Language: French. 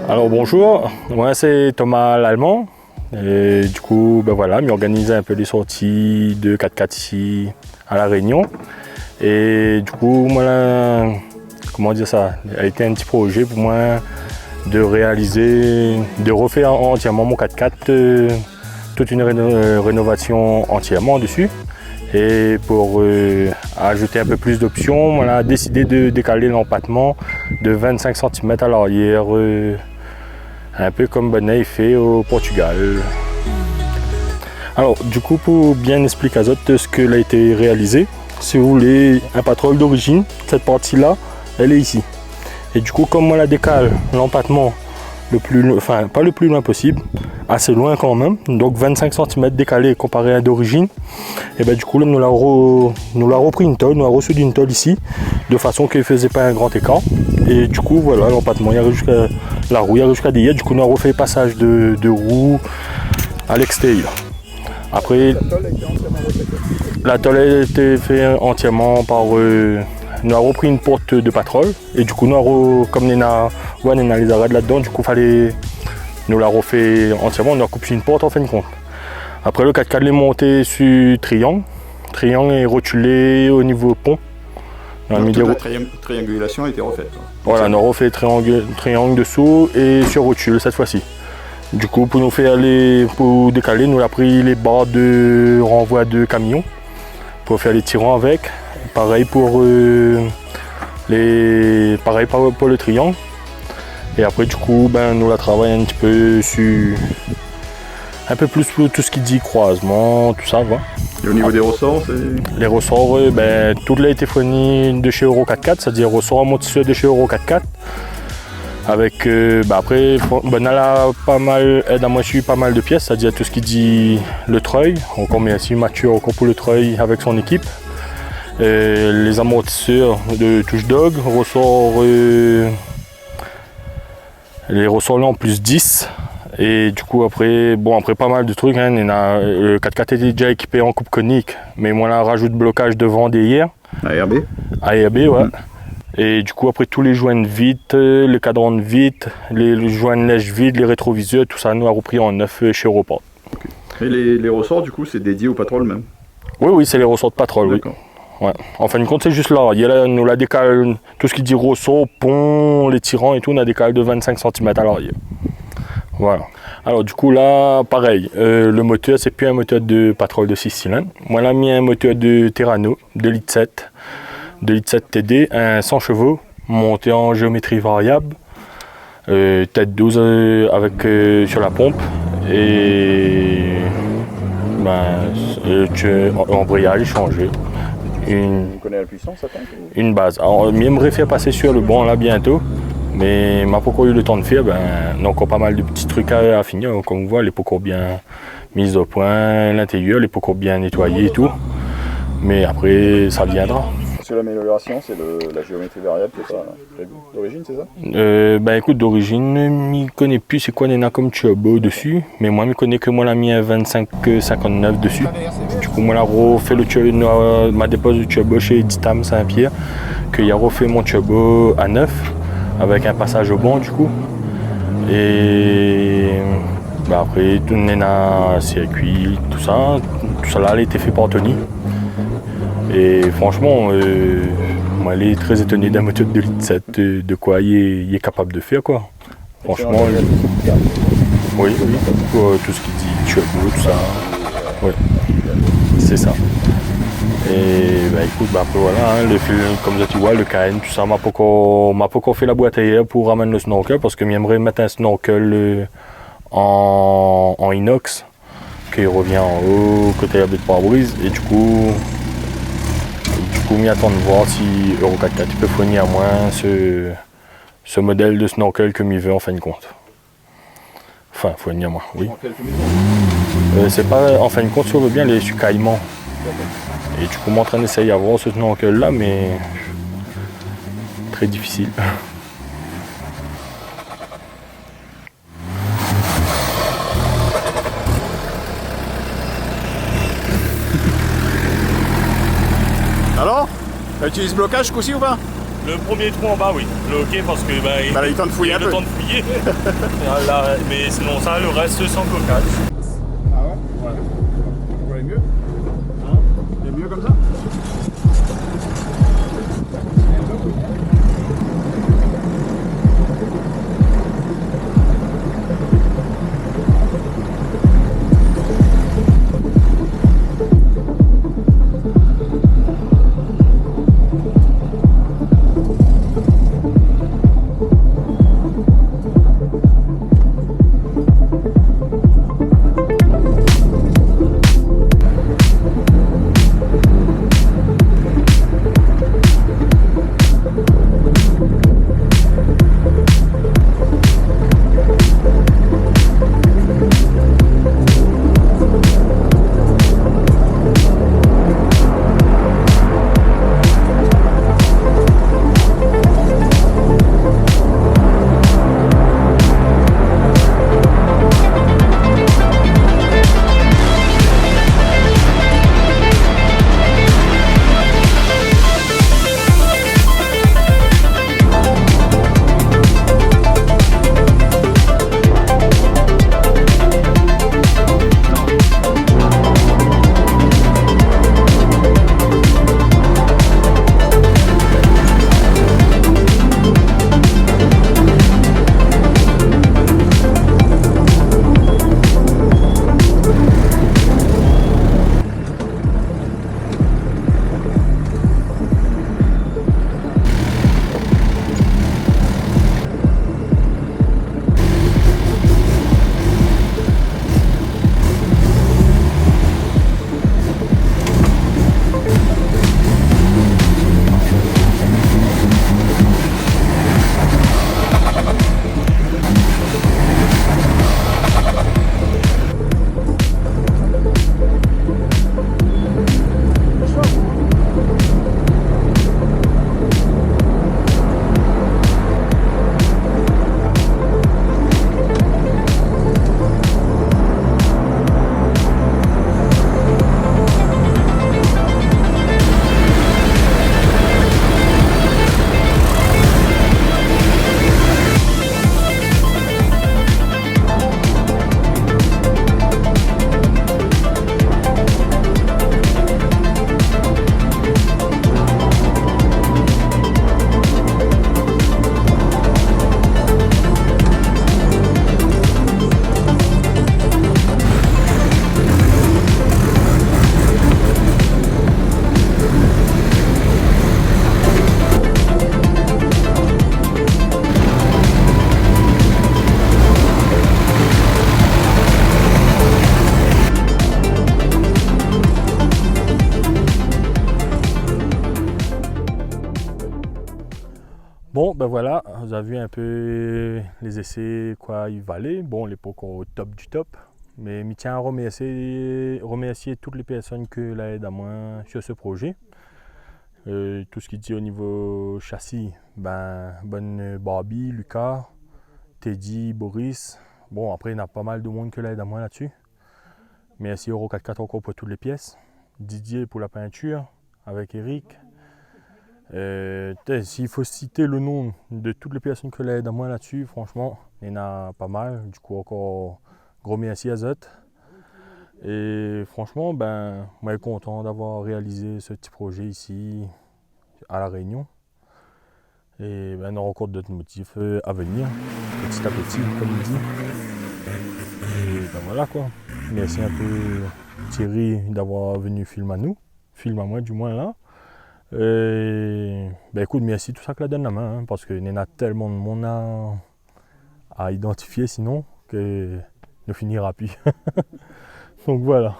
Alors bonjour, moi c'est Thomas Lallemand. Et du coup, ben voilà, m'organise un peu les sorties de 4x4 ici à La Réunion. Et du coup, moi là, comment dire ça, a été un petit projet pour moi de réaliser, de refaire entièrement mon 4x4, toute une rénovation entièrement dessus. Et pour ajouter un peu plus d'options, on a décidé de décaler l'empattement de 25 cm à l'arrière, un peu comme Bonnet fait au Portugal. Alors du coup, pour bien expliquer à Zot ce qu'il a été réalisé, si vous voulez un patrol d'origine, cette partie-là, elle est ici. Et du coup, comme on la décale l'empattement pas le plus loin possible, assez loin quand même, donc 25 cm décalé comparé à d'origine, et ben du coup là, nous l'a repris une tôle, nous l'a reçu d'une tôle ici, de façon qu'il ne faisait pas un grand écart. Et du coup voilà, l'empattement il arrive jusqu'à la roue, il arrive jusqu'à derrière. Du coup nous avons refait le passage de roue à l'extérieur. Après la tôle a été faite entièrement par nous avons repris une porte de patrol et du coup nous avons, comme nous avons les arrêts là-dedans, du coup fallait nous la refait entièrement, on a coupé une porte en fin de compte. Après le 4x4 est monté sur triangle est rotulé au niveau pont. Donc, toute la triangulation a été refaite. Voilà, on a refait triangle dessous et sur rotule cette fois-ci. Du coup pour décaler, nous avons pris les barres de renvoi de camion pour faire les tirants avec. Pareil pour le triangle. Et après du coup nous la travaillons un petit peu sur un peu plus pour tout ce qui dit croisement, tout ça. Voilà. Et au niveau des ressorts, les ressorts, tout a été fourni de chez Euro 4x4, c'est-à-dire ressort amortisseur de chez Euro 4x4. Avec après on a pas mal aide à moi dessus, pas mal de pièces, c'est-à-dire tout ce qui dit le treuil, encore merci Mathieu encore pour le treuil avec son équipe. Les amortisseurs de touche dog, les ressorts là en plus 10. Et du coup après pas mal de trucs, le 4x4 était déjà équipé en coupe conique, mais moi là rajoute blocage devant derrière. ARB ouais. Et du coup après tous les joints de vitres, les cadrans de vitres, les joints de neige vides, les rétroviseurs, tout ça nous a repris en neuf chez Europort. Okay. Et les ressorts du coup c'est dédié au patrol même? Oui c'est les ressorts de patrol, oui. Ouais. En fin de compte c'est juste là, nous la décale, tout ce qui dit ressort, pont, les tirants et tout, on a décalé de 25 cm à l'arrière. Voilà. Alors du coup là, pareil, le moteur c'est plus un moteur de patrol de 6 cylindres. Moi là, j'ai mis un moteur de Terrano, 2,7 litres, 2,7 litres TD, un 100 chevaux, monté en géométrie variable, tête 12 sur la pompe, et embrayage changé. Vous connaissez la puissance à temps? Une base. Alors, j'aimerais faire passer sur le banc là bientôt. Mais m'a pas encore eu le temps de faire, on a encore pas mal de petits trucs à finir, comme vous voyez, les pas encore bien mises au point, l'intérieur, les pas encore bien nettoyés et tout. Mais après, ça viendra. Parce que l'amélioration, c'est la géométrie variable qui est d'origine, c'est ça? Écoute, d'origine, je ne connais plus c'est quoi Nena comme turbo dessus, mais moi je connais que moi j'ai mis un 25-59 dessus. Du coup moi j'ai refait ma dépose de turbo chez Ditam Saint-Pierre, qu'il a refait mon turbo à 9 avec un passage au banc du coup. Et après tout Nena circuit, tout ça là a été fait par Tony. Et franchement, moi, elle est très étonnée d'un moteur de 2,7 litres, de quoi il est capable de faire, quoi. Franchement, oui, tout ce qui dit turbo, tout ça, ouais, c'est ça. Et écoute, après voilà, comme tu vois, le KN, tout ça, m'a pas encore fait la boîte à air pour ramener le snorkel, parce que j'aimerais mettre un snorkel en inox, qui revient en haut, côté la baie de pare-brise, et du coup, m'y attendre de voir si Euro 4x4 peut fournir à moi ce modèle de snorkel que m'y veut en fin de compte. Enfin, fournir à moi, oui. C'est pas en fin de compte, si on veut bien, les sur Caïman. Et du coup, on est en train d'essayer d'avoir ce snorkel là, mais très difficile. Alors, tu utilises blocage ce coup-ci ou pas? Le premier trou en bas, oui. Le hockey, parce que il a eu le temps de fouiller un peu. Le temps de fouiller. Là, mais sinon, ça, le reste sans blocage. Ah ouais? Ouais. Vous voyez mieux? Hein? Il est mieux comme ça? Bon, ben voilà, vous avez vu un peu les essais, quoi il valait. Bon, on n'est pas encore au top du top, mais je tiens à remercier toutes les personnes qui l'aident à moi sur ce projet. Tout ce qui dit au niveau châssis, ben, bonne Barbie, Lucas, Teddy, Boris. Bon, après, il y a pas mal de monde qui l'aide à moi là-dessus. Merci Euro 44 encore pour toutes les pièces. Didier pour la peinture, avec Eric. S'il faut citer le nom de toutes les personnes qui l'aident à moi là-dessus, franchement, il y en a pas mal. Du coup, encore gros merci à Zot. Et franchement, ben, moi, je suis content d'avoir réalisé ce petit projet ici à La Réunion. Et ben, on aura encore d'autres motifs à venir, petit à petit, comme il dit. Et ben voilà quoi. Merci un peu Thierry d'avoir venu filmer à nous, filme à moi du moins là. Et ben écoute, merci tout ça que la donne la main, hein, parce qu'il y en a tellement de monde à identifier sinon que ne finira plus. Donc voilà.